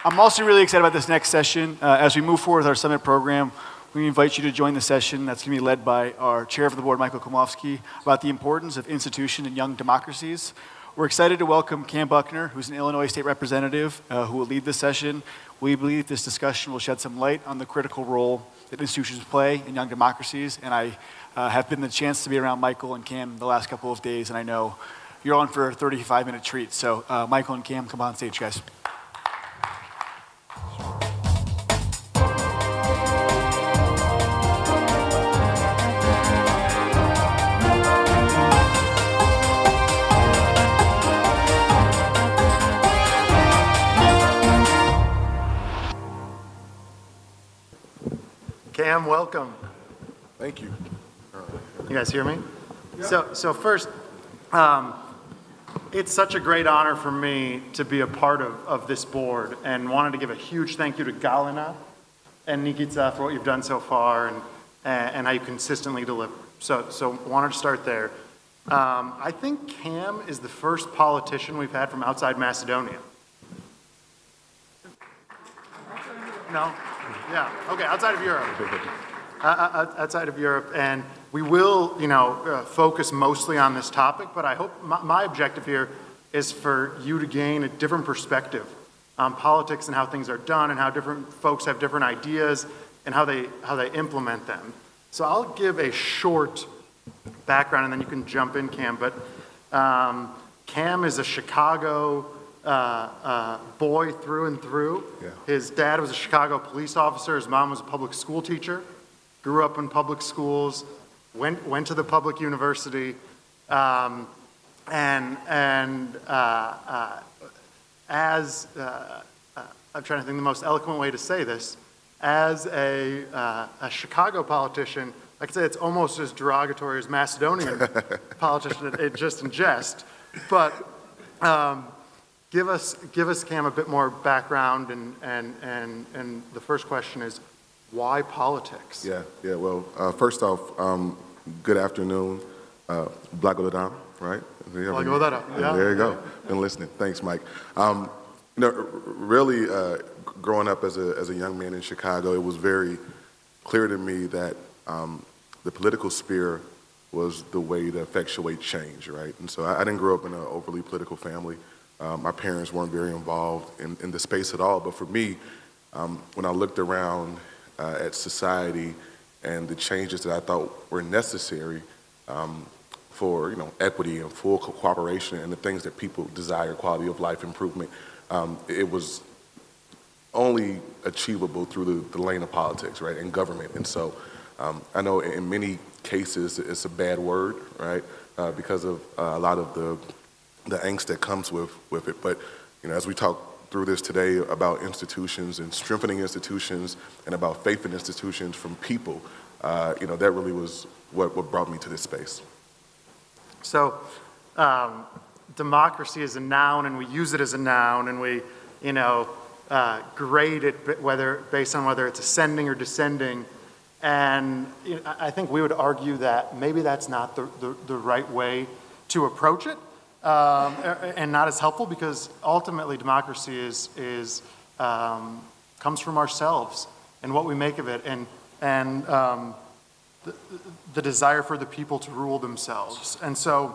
I'm also really excited about this next session. As we move forward with our summit program, we invite you to join the session that's going to be led by our chair of the board, Cklamovski, about the importance of institutions in young democracies. We're excited to welcome Kam Buckner, who's an Illinois state representative, who will lead this session. We believe this discussion will shed some light on the critical role that institutions play in young democracies, and I have been the chance to be around Michael and Kam the last couple of days, and I know you're on for a 35-minute treat. So Michael and Kam, come on stage, guys. Kam, welcome. Thank you. You guys hear me? Yeah. So first, it's such a great honor for me to be a part of this board, and wanted to give a huge thank you to Galina and Nikita for what you've done so far and how you consistently deliver. So wanted to start there. I think Kam is the first politician we've had from outside Macedonia. No? Yeah, okay, outside of Europe. Outside of Europe, and we will, focus mostly on this topic, but I hope my objective here is for you to gain a different perspective on politics and how things are done and how different folks have different ideas and how they implement them. So I'll give a short background and then you can jump in, Kam, but Kam is a Chicago boy through and through. Yeah. His dad was a Chicago police officer. His mom was a public school teacher. Grew up in public schools. Went to the public university. As I'm trying to think the most eloquent way to say this, as a Chicago politician, I could say it's almost as derogatory as Macedonian politician. It just in jest, but. Give us, Kam, a bit more background, and the first question is, why politics? Yeah. Well, first off, good afternoon, Blagodaram, right? Blagodaram, yeah. There you go. Been listening. Thanks, Mike. Really, growing up as a young man in Chicago, it was very clear to me that the political sphere was the way to effectuate change, right? And so I didn't grow up in an overly political family. My parents weren't very involved in the space at all, but for me, when I looked around at society and the changes that I thought were necessary for equity and full cooperation and the things that people desire, quality of life improvement, it was only achievable through the lane of politics, right, and government. And so I know in many cases it's a bad word, right, because of a lot of the angst that comes with it. But as we talk through this today about institutions and strengthening institutions and about faith in institutions from people, that really was what brought me to this space. So democracy is a noun, and we use it as a noun, and we grade it based on whether it's ascending or descending. And I think we would argue that maybe that's not the right way to approach it. And not as helpful, because ultimately democracy comes from ourselves and what we make of it, and the desire for the people to rule themselves. And so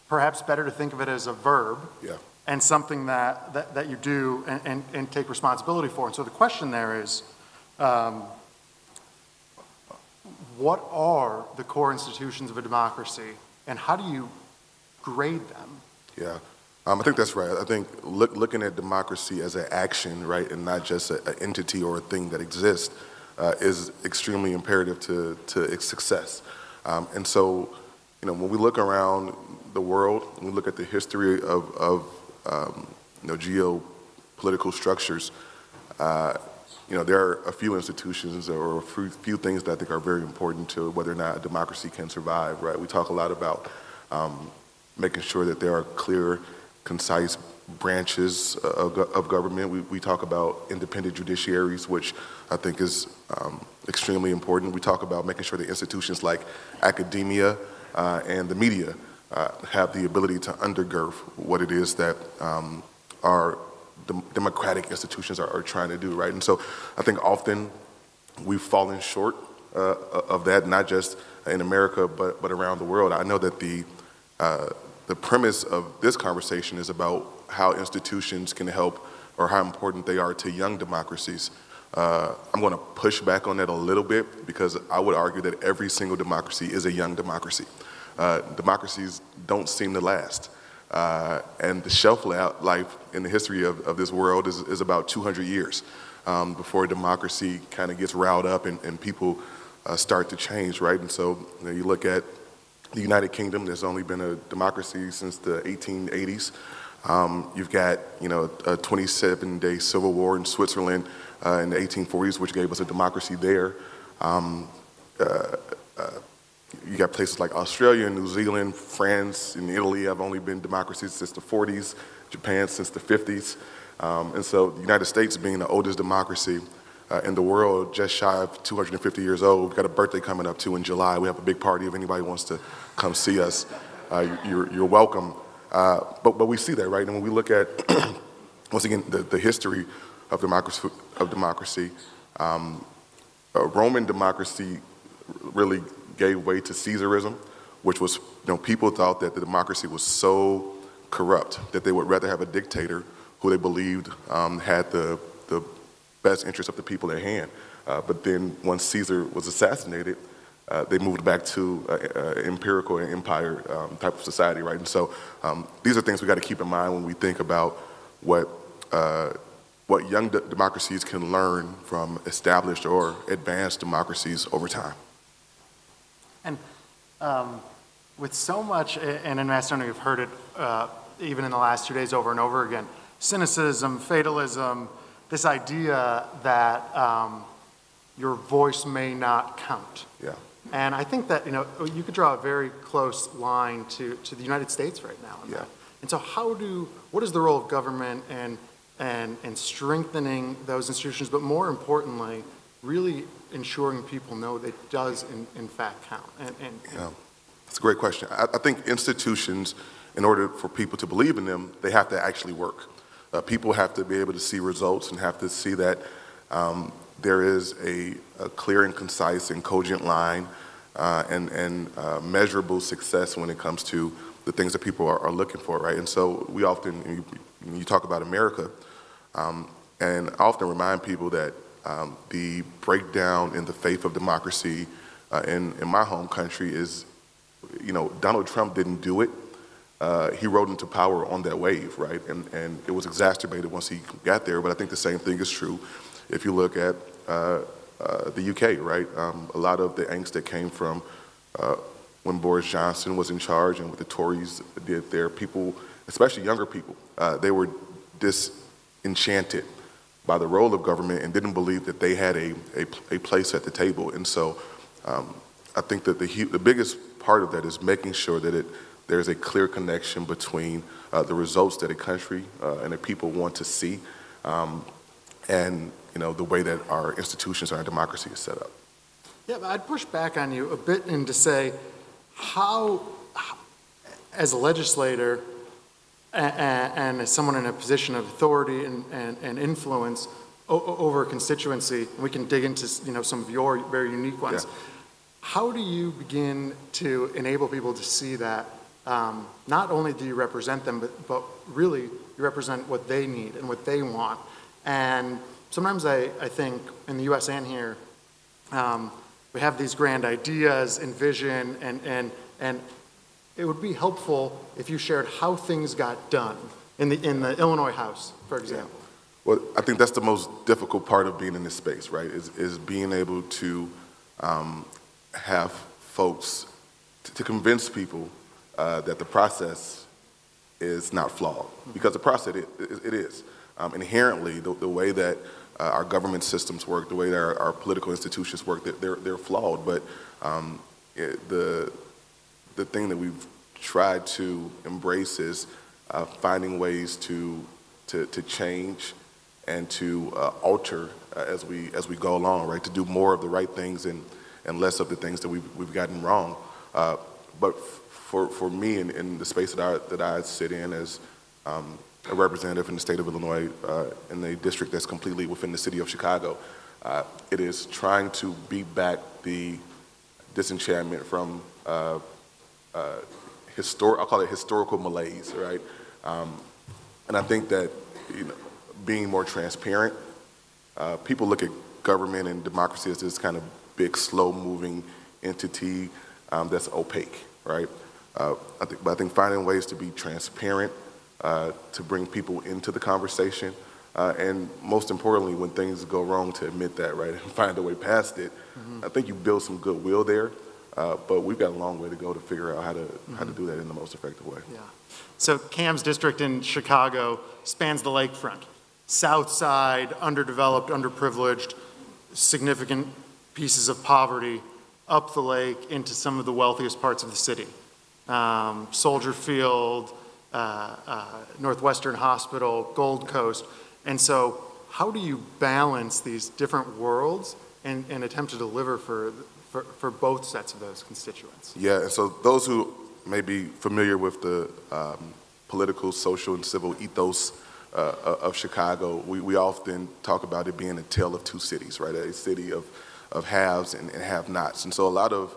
perhaps better to think of it as a verb, yeah, and something that you do and take responsibility for. And so the question there is, what are the core institutions of a democracy? And how do you grade them? Yeah, I think that's right. I think looking at democracy as an action, right, and not just an entity or a thing that exists, is extremely imperative to its success. And so, when we look around the world, when we look at the history of geopolitical structures, there are a few institutions or a few things that I think are very important to whether or not a democracy can survive, right? We talk a lot about making sure that there are clear, concise branches of government. We talk about independent judiciaries, which I think is extremely important. We talk about making sure that institutions like academia and the media have the ability to undergird what it is that our democratic institutions are trying to do, right? And so I think often we've fallen short of that, not just in America, but around the world. I know that the premise of this conversation is about how institutions can help or how important they are to young democracies. I'm going to push back on that a little bit because I would argue that every single democracy is a young democracy. Democracies don't seem to last. And the shelf life in the history of this world is about 200 years before democracy kind of gets riled up and people start to change, right? And so you look at the United Kingdom, there's only been a democracy since the 1880s. You've got, a 27-day civil war in Switzerland in the 1840s, which gave us a democracy there. You got places like Australia and New Zealand, France and Italy have only been democracies since the 40s, Japan since the 50s. And so the United States being the oldest democracy in the world, just shy of 250 years old. We've got a birthday coming up too in July. We have a big party if anybody wants to come see us. You're welcome. But we see that, right? And when we look at, once again, the history of democracy, Roman democracy really gave way to Caesarism, which was, people thought that the democracy was so corrupt that they would rather have a dictator who they believed had the best interest of the people at hand. But then once Caesar was assassinated, they moved back to empirical and empire type of society, right? And so these are things we got to keep in mind when we think about what young democracies can learn from established or advanced democracies over time. And with so much, and in Macedonia we've heard it even in the last 2 days over and over again, cynicism, fatalism, this idea that your voice may not count. Yeah. And I think that, you could draw a very close line to the United States right now. Yeah. And so what is the role of government and strengthening those institutions, but more importantly, really ensuring people know that it does in fact count? Yeah. That's a great question. I think institutions, in order for people to believe in them, they have to actually work. People have to be able to see results and have to see that there is a clear and concise and cogent line and measurable success when it comes to the things that people are looking for, right? And so we often, you talk about America, and I often remind people that the breakdown in the faith of democracy in my home country is, Donald Trump didn't do it. He rode into power on that wave, right? And it was exacerbated once he got there, but I think the same thing is true if you look at the UK, right? A lot of the angst that came from when Boris Johnson was in charge and what the Tories did there, people, especially younger people, they were disenchanted by the role of government and didn't believe that they had a place at the table. And so I think that the biggest part of that is making sure that there's a clear connection between the results that a country and the people want to see and the way that our institutions and our democracy is set up. Yeah, but I'd push back on you a bit and to say how as a legislator and as someone in a position of authority and influence over a constituency, and we can dig into some of your very unique ones, yeah. How do you begin to enable people to see that not only do you represent them, but really you represent what they need and what they want? And sometimes I think in the US and here, we have these grand ideas and vision, and it would be helpful if you shared how things got done in the Illinois House, for example. Yeah. Well, I think that's the most difficult part of being in this space, right? Is being able to have folks to convince people that the process is not flawed, because the process it is. Inherently, the way that our government systems work, the way that our political institutions work, they're flawed. But the thing that we've tried to embrace is finding ways to change and to alter as we go along, right? To do more of the right things and less of the things that we've gotten wrong. But for me in the space that I sit in as a representative in the state of Illinois in a district that's completely within the city of Chicago. It is trying to beat back the disenchantment from I'll call it historical malaise, right? And I think that being more transparent, people look at government and democracy as this kind of big, slow-moving entity that's opaque, right? I think finding ways to be transparent, to bring people into the conversation, and most importantly, when things go wrong, to admit that, right, and find a way past it. I think you build some goodwill there, but we've got a long way to go to figure out how to do that in the most effective way. Yeah. So Kam's district in Chicago spans the lakefront. South side, underdeveloped, underprivileged, significant pieces of poverty, up the lake into some of the wealthiest parts of the city. Soldier Field, Northwestern Hospital, Gold Coast. And so how do you balance these different worlds and attempt to deliver for both sets of those constituents? Yeah, and so those who may be familiar with the political, social, and civil ethos of Chicago, we often talk about it being a tale of two cities, right? A city of haves and have-nots. And so a lot of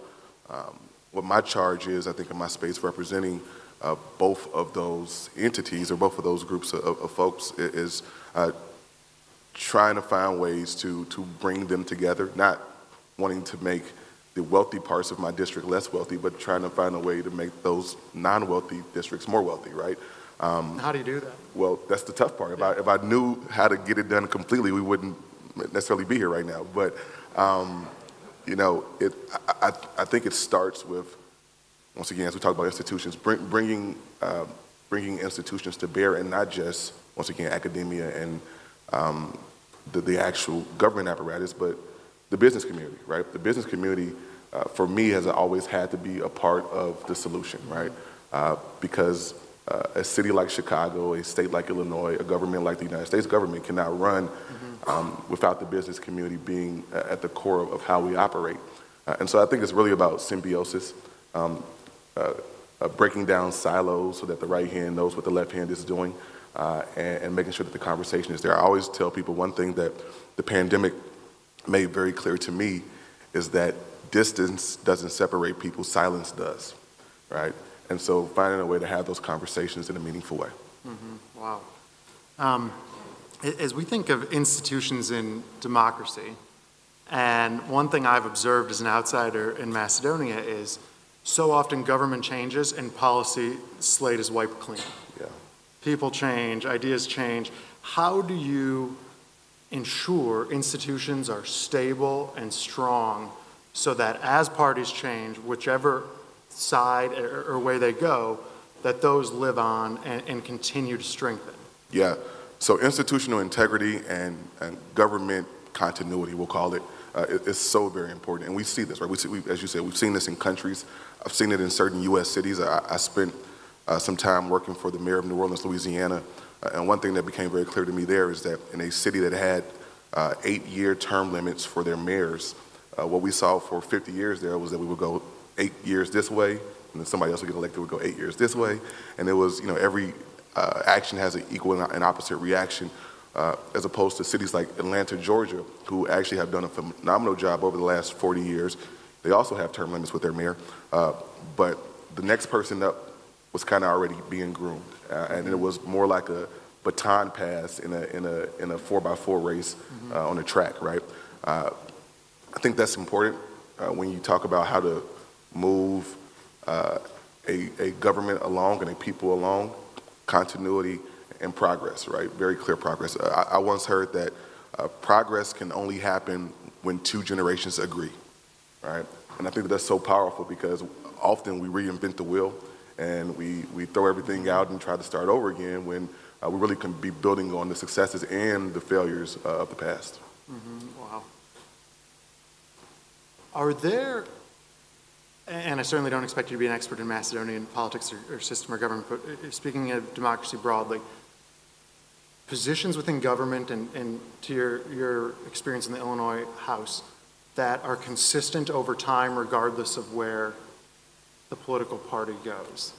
what my charge is, I think, in my space, representing both of those entities or both of those groups of folks is trying to find ways to bring them together, not wanting to make the wealthy parts of my district less wealthy, but trying to find a way to make those non-wealthy districts more wealthy, right? How do you do that? Well, that's the tough part. If I knew how to get it done completely, we wouldn't necessarily be here right now. But I think it starts with, once again, as we talk about institutions, bringing institutions to bear, and not just, once again, academia and the actual government apparatus, but the business community, right? The business community, for me, has always had to be a part of the solution, right? Because a city like Chicago, a state like Illinois, a government like the United States government cannot run without the business community being at the core of how we operate. And so I think it's really about symbiosis, breaking down silos so that the right hand knows what the left hand is doing, and making sure that the conversation is there. I always tell people one thing that the pandemic made very clear to me is that distance doesn't separate people, silence does, right? And so finding a way to have those conversations in a meaningful way. Wow. As we think of institutions in democracy, and one thing I've observed as an outsider in Macedonia is so often government changes and policy slate is wiped clean. Yeah. People change, ideas change. How do you ensure institutions are stable and strong so that as parties change, whichever side or way they go, that those live on and continue to strengthen? Yeah, so institutional integrity and government continuity, we'll call it, is so very important. And we see this, right? As you said, we've seen this in countries. I've seen it in certain U.S. cities. I spent some time working for the mayor of New Orleans, Louisiana. And one thing that became very clear to me there is that in a city that had 8-year term limits for their mayors, what we saw for 50 years there was that we would go 8 years this way, and then somebody else would get elected would go 8 years this way. And it was, every action has an equal and opposite reaction, as opposed to cities like Atlanta, Georgia, who actually have done a phenomenal job over the last 40 years. They also have term limits with their mayor, but the next person up was kind of already being groomed, and it was more like a baton pass in a 4x4 race on a track, right? I think that's important when you talk about how to move a government along and a people along, continuity and progress, right? Very clear progress. I once heard that progress can only happen when 2 generations agree, right? And I think that's so powerful because often we reinvent the wheel and we throw everything out and try to start over again when we really can be building on the successes and the failures of the past. Wow. Are there, and I certainly don't expect you to be an expert in Macedonian politics or system or government, but speaking of democracy broadly, positions within government and to your experience in the Illinois House that are consistent over time regardless of where the political party goes?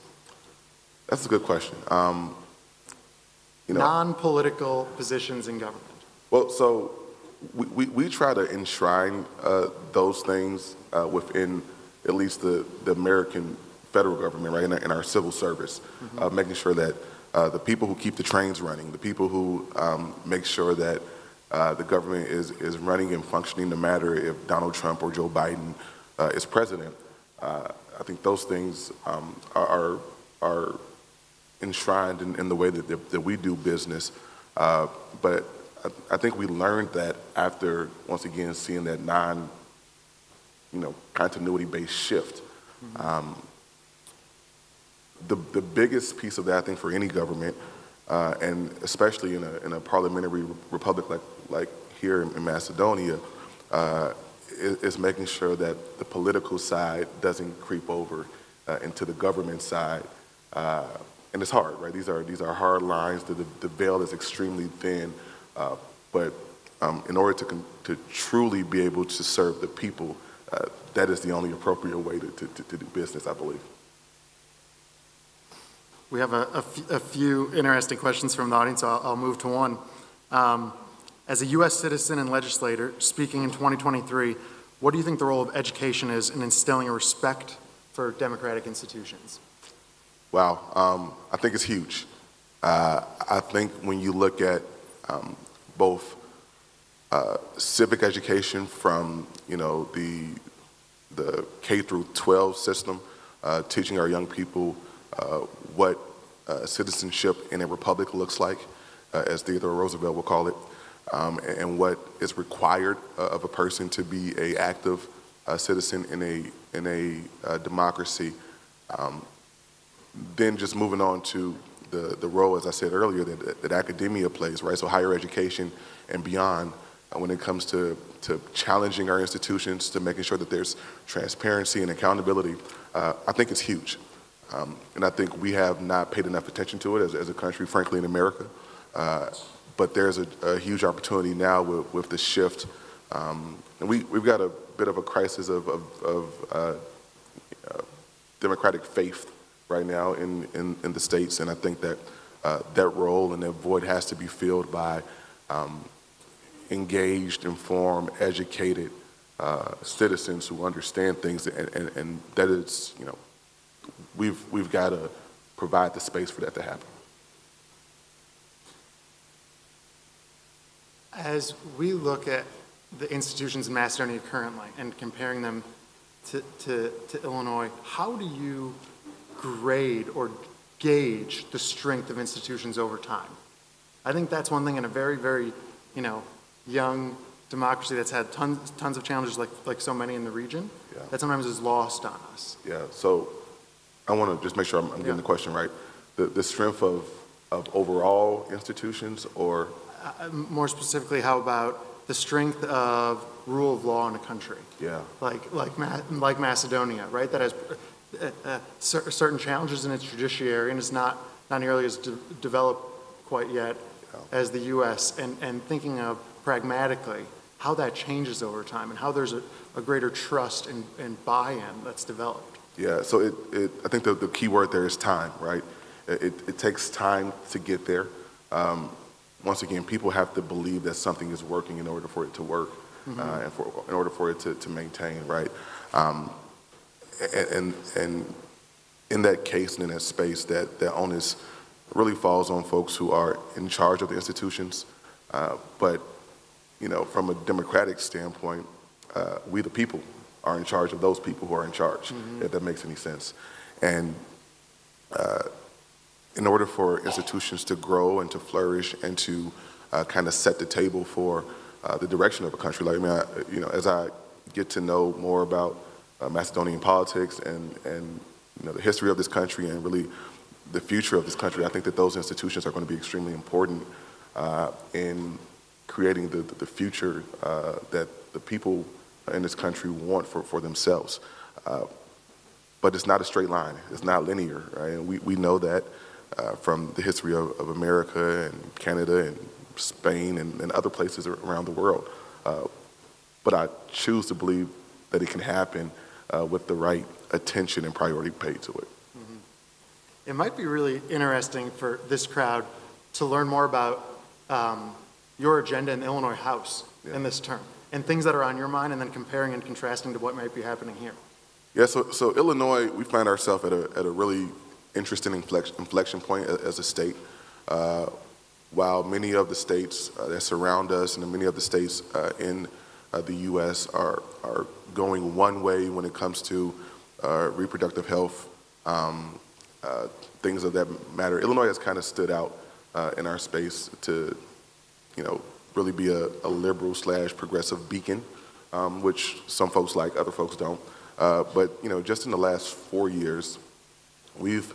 That's a good question. Non-political positions in government. Well, so we try to enshrine those things within at least the American federal government, right, in our civil service, making sure that the people who keep the trains running, the people who make sure that the government is running and functioning no matter if Donald Trump or Joe Biden is president. I think those things are enshrined in the way that we do business. But I think we learned that after, once again, seeing that continuity-based shift. The biggest piece of that, I think, for any government, and especially in a parliamentary republic like here in Macedonia, is making sure that the political side doesn't creep over into the government side. And it's hard, right? These are hard lines. The veil is extremely thin. But in order to truly be able to serve the people, that is the only appropriate way to do business, I believe. We have a few interesting questions from the audience, so I'll move to one. As a U.S. citizen and legislator, speaking in 2023, what do you think the role of education is in instilling a respect for democratic institutions? Wow, I think it's huge. I think when you look at both civic education from the K through 12 system, teaching our young people what citizenship in a republic looks like, as Theodore Roosevelt would call it, and what is required of a person to be an active citizen in a democracy. Then just moving on to the role, as I said earlier, that academia plays, right? So higher education and beyond, when it comes to challenging our institutions, to making sure that there's transparency and accountability, I think it's huge. And I think we have not paid enough attention to it as a country, frankly, in America. But there's a huge opportunity now with the shift. And we've got a bit of a crisis of democratic faith right now in the states, and I think that that role and that void has to be filled by engaged, informed, educated citizens who understand things, and that is, we've got to provide the space for that to happen. As we look at the institutions in Macedonia currently and comparing them to Illinois, how do you grade or gauge the strength of institutions over time? I think that's one thing in a very, very, young democracy that's had tons of challenges like so many in the region, that sometimes is lost on us. Yeah, so I want to just make sure I'm getting the question right. The strength of overall institutions, or? More specifically, how about the strength of rule of law in a country? Yeah. Like Macedonia, right? That has certain challenges in its judiciary and is not nearly as developed quite yet as the U.S. And thinking of pragmatically how that changes over time and how there's a greater trust and buy-in that's developed. Yeah, so I think the key word there is time, right? It takes time to get there. Once again, people have to believe that something is working in order for it to work, and in order for it to maintain, right? And in that case and in that space, that onus really falls on folks who are in charge of the institutions. But from a democratic standpoint, we the people are in charge of those people who are in charge, if that makes any sense. And in order for institutions to grow and to flourish and to kind of set the table for the direction of a country, as I get to know more about Macedonian politics and the history of this country and really the future of this country, I think that those institutions are going to be extremely important in creating the future that the people in this country want for themselves. But it's not a straight line. It's not linear, right? And we know that from the history of America and Canada and Spain and other places around the world. But I choose to believe that it can happen with the right attention and priority paid to it. It might be really interesting for this crowd to learn more about your agenda in the Illinois House in this term, and things that are on your mind, and then comparing and contrasting to what might be happening here. Yeah, so Illinois, we find ourselves at a really interesting inflection point as a state. While many of the states that surround us and many of the states in the U.S. are going one way when it comes to reproductive health, things of that matter, Illinois has kind of stood out in our space to, really be a liberal / progressive beacon, which some folks like, other folks don't. But just in the last 4 years, we've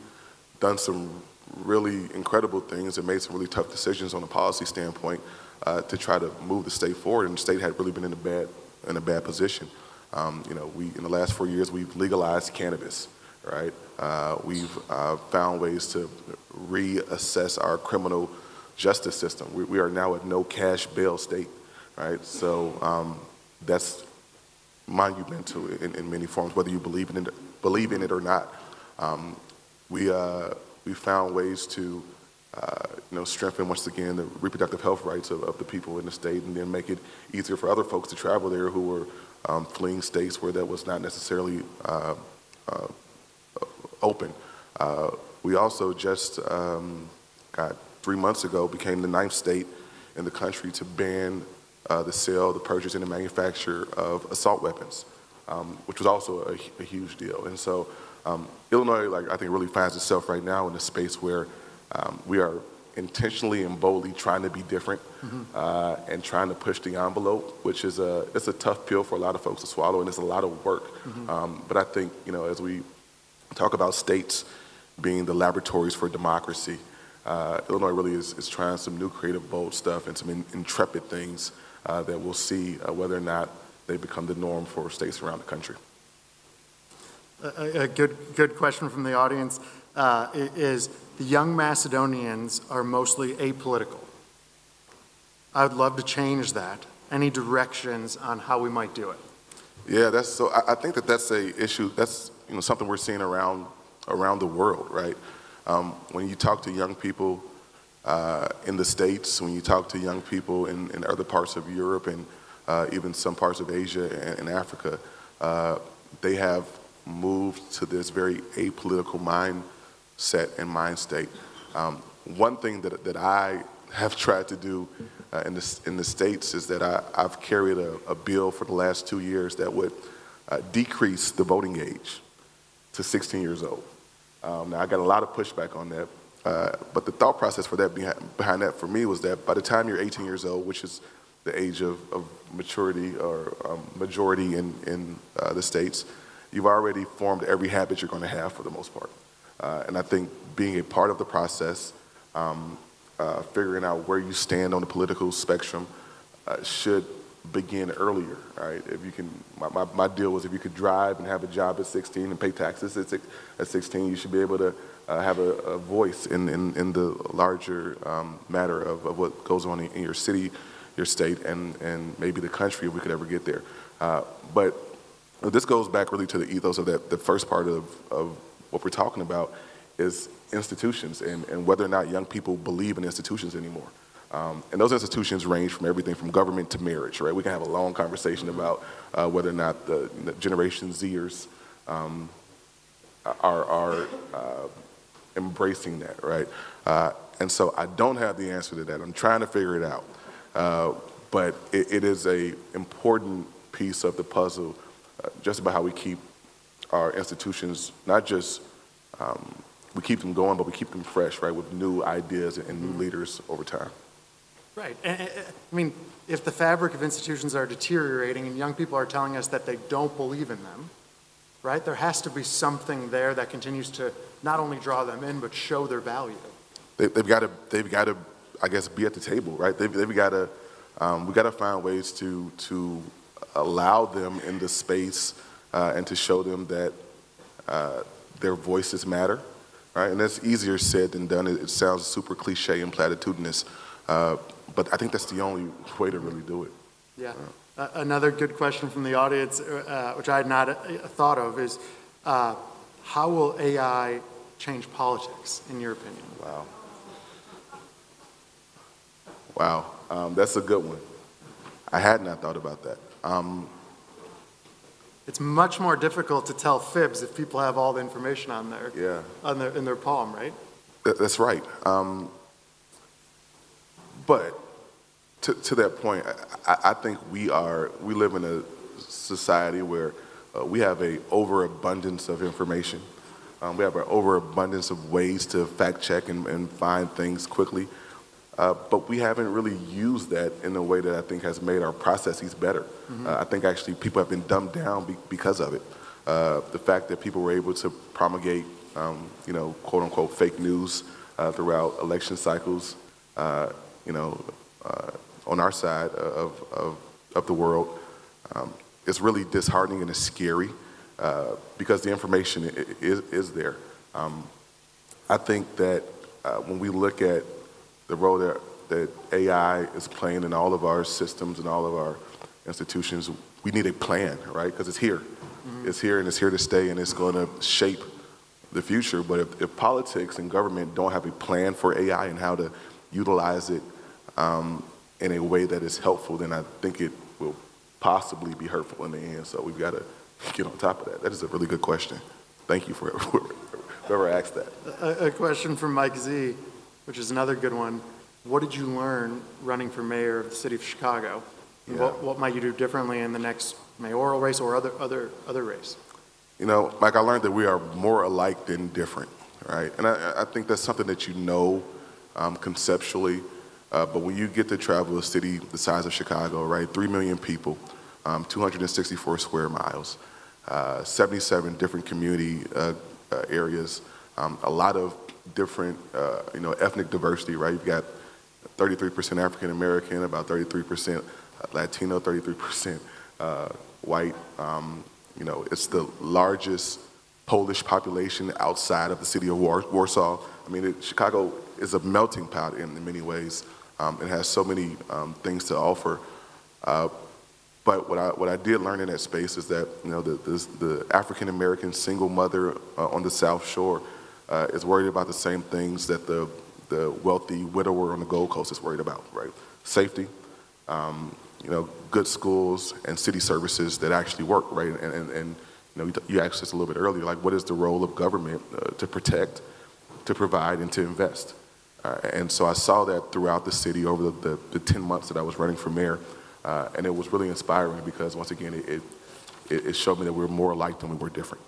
done some really incredible things and made some really tough decisions on a policy standpoint to try to move the state forward. And the state had really been in a bad position. In the last 4 years, we've legalized cannabis, right? We've found ways to reassess our criminal justice system. We are now a no cash bail state, right? So that's monumental in many forms, whether you believe in it or not. We found ways to strengthen once again the reproductive health rights of the people in the state, and then make it easier for other folks to travel there who were fleeing states where that was not necessarily open. We also just 3 months ago became the 9th state in the country to ban the sale, the purchase, and the manufacture of assault weapons, which was also a huge deal. And so Illinois, I think, really finds itself right now in a space where we are intentionally and boldly trying to be different and trying to push the envelope, which is it's a tough pill for a lot of folks to swallow, and it's a lot of work. But I think, as we talk about states being the laboratories for democracy, Illinois really is trying some new creative, bold stuff and some intrepid things that we'll see whether or not they become the norm for states around the country. A good question from the audience is, the young Macedonians are mostly apolitical. I would love to change that. Any directions on how we might do it? Yeah, I think that's a issue. That's something we're seeing around the world, right? When you talk to young people in the States, when you talk to young people in other parts of Europe and even some parts of Asia and Africa, they have moved to this very apolitical mindset and mind state. One thing that I have tried to do in the States is that I've carried a bill for the last 2 years that would decrease the voting age to 16 years old. Now, I got a lot of pushback on that, but the thought process for that behind that for me was that by the time you're 18 years old, which is the age of maturity or majority in the States, you've already formed every habit you're going to have for the most part. And I think being a part of the process, figuring out where you stand on the political spectrum should begin earlier, right? If you can, my deal was if you could drive and have a job at 16 and pay taxes at 16, you should be able to have a voice in the larger matter of what goes on in your city, your state, and maybe the country if we could ever get there. But this goes back really to the ethos of the first part of what we're talking about is institutions and whether or not young people believe in institutions anymore. And those institutions range from everything from government to marriage, right? We can have a long conversation about whether or not the Generation Zers are embracing that, right? And so I don't have the answer to that. I'm trying to figure it out. But it is an important piece of the puzzle, just about how we keep our institutions, not just we keep them going, but we keep them fresh, right, with new ideas and new leaders over time. Right. I mean, if the fabric of institutions are deteriorating and young people are telling us that they don't believe in them, right, there has to be something there that continues to not only draw them in, but show their value. They've got to, I guess, be at the table, right? They've got to, we got to find ways to allow them in the space and to show them that their voices matter, right? And that's easier said than done. It sounds super cliche and platitudinous, but I think that's the only way to really do it. Yeah. Another good question from the audience, which I had not thought of, is how will AI change politics, in your opinion? Wow. Wow, that's a good one. I had not thought about that. It's much more difficult to tell fibs if people have all the information on in their palm, right? That's right. But to that point, I think we live in a society where we have a overabundance of information. We have an overabundance of ways to fact check and find things quickly. But we haven't really used that in a way that I think has made our processes better. I think actually people have been dumbed down because of it. The fact that people were able to promulgate, quote unquote fake news throughout election cycles, on our side of the world, it's really disheartening and it's scary because the information is there. I think that when we look at the role that AI is playing in all of our systems and all of our institutions, we need a plan, right? Because it's here. It's here and it's here to stay and it's going to shape the future. But if politics and government don't have a plan for AI and how to utilize it in a way that is helpful, then I think it will possibly be hurtful in the end. So we've got to get on top of that. That is a really good question. Thank you for whoever asked that. A question from Mike Z, which is another good one. What did you learn running for mayor of the city of Chicago? And what might you do differently in the next mayoral race or other race? Mike, I learned that we are more alike than different, right? And I think that's something that conceptually, but when you get to travel a city the size of Chicago, right, 3 million people, 264 square miles, 77 different community areas, a lot of different, ethnic diversity, right? You've got 33% African American, about 33% Latino, 33% white. It's the largest Polish population outside of the city of Warsaw. I mean, Chicago is a melting pot in many ways. It has so many things to offer. But what I did learn in that space is that the African American single mother on the South Shore is worried about the same things that the wealthy widower on the Gold Coast is worried about, right? Safety, good schools and city services that actually work, right? And you asked this a little bit earlier, like what is the role of government to protect, to provide, and to invest? And so I saw that throughout the city over the 10 months that I was running for mayor, and it was really inspiring because once again, it showed me that we were more alike than we were different.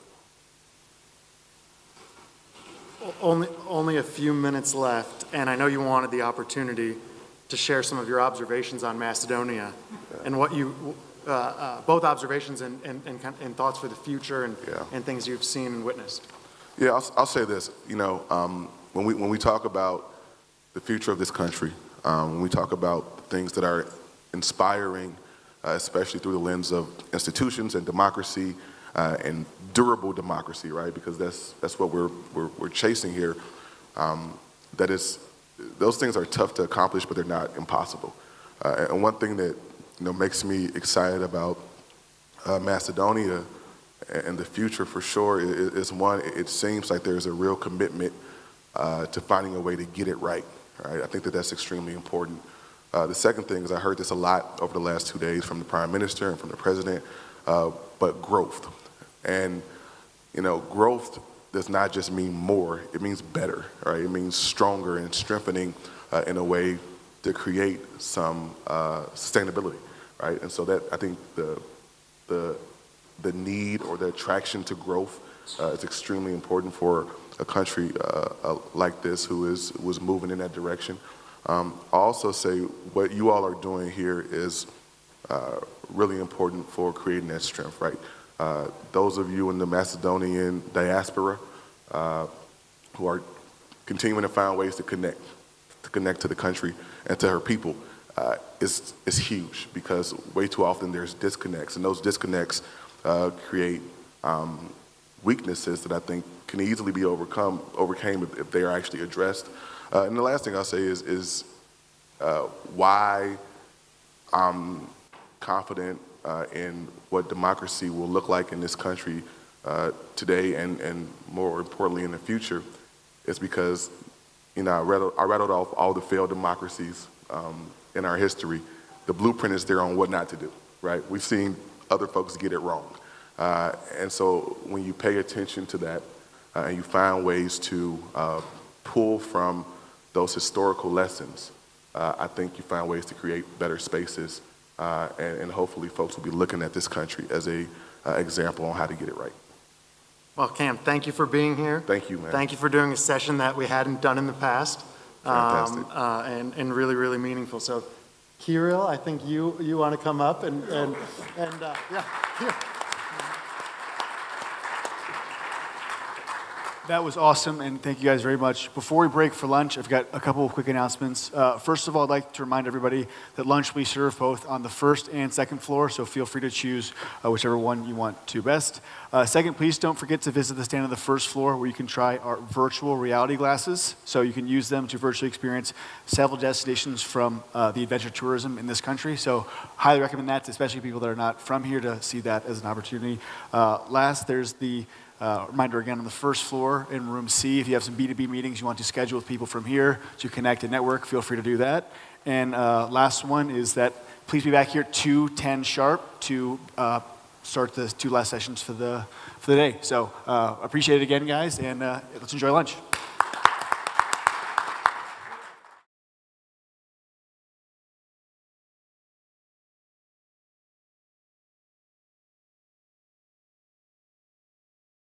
Only a few minutes left, and I know you wanted the opportunity to share some of your observations on Macedonia and what you, both observations and thoughts for the future and things you've seen and witnessed. Yeah, I'll say this. When we talk about the future of this country, when we talk about things that are inspiring, especially through the lens of institutions and democracy and durable democracy, right? Because that's what we're chasing here. Those things are tough to accomplish, but they're not impossible. And one thing that makes me excited about Macedonia and the future for sure is one, it seems like there's a real commitment to finding a way to get it right. I think that's extremely important. The second thing is I heard this a lot over the last 2 days from the Prime Minister and from the President, but growth. And growth does not just mean more, it means better, right? It means stronger and strengthening in a way to create some sustainability, right? And so that I think the need or the attraction to growth is extremely important for a country like this was moving in that direction. I'll also say what you all are doing here is really important for creating that strength, right? Those of you in the Macedonian diaspora who are continuing to find ways to connect to the country and to her people is huge because way too often there's disconnects, and those disconnects create weaknesses that I think can easily be overcame if they are actually addressed. And the last thing I'll say is why I'm confident in what democracy will look like in this country today and more importantly in the future is because I rattled off all the failed democracies in our history, the blueprint is there on what not to do, right? We've seen other folks get it wrong. And so when you pay attention to that and you find ways to pull from those historical lessons, I think you find ways to create better spaces, and hopefully folks will be looking at this country as a example on how to get it right. Well, Kam, thank you for being here. Thank you, man. Thank you for doing a session that we hadn't done in the past. Fantastic. And really, really meaningful. So, Kirill, I think you want to come up and yeah, here. That was awesome, and thank you guys very much. Before we break for lunch, I've got a couple of quick announcements. First of all, I'd like to remind everybody that lunch will be served both on the first and second floor, so feel free to choose whichever one you want to best. Second, please don't forget to visit the stand on the first floor where you can try our virtual reality glasses, so you can use them to virtually experience several destinations from the adventure tourism in this country. So highly recommend that, especially people that are not from here, to see that as an opportunity. Last, there's the reminder again on the first floor in room C. If you have some B2B meetings you want to schedule with people from here to connect and network, feel free to do that. And last one is that please be back here at 2:10 sharp to start the two last sessions for the day. So appreciate it again, guys, and let's enjoy lunch.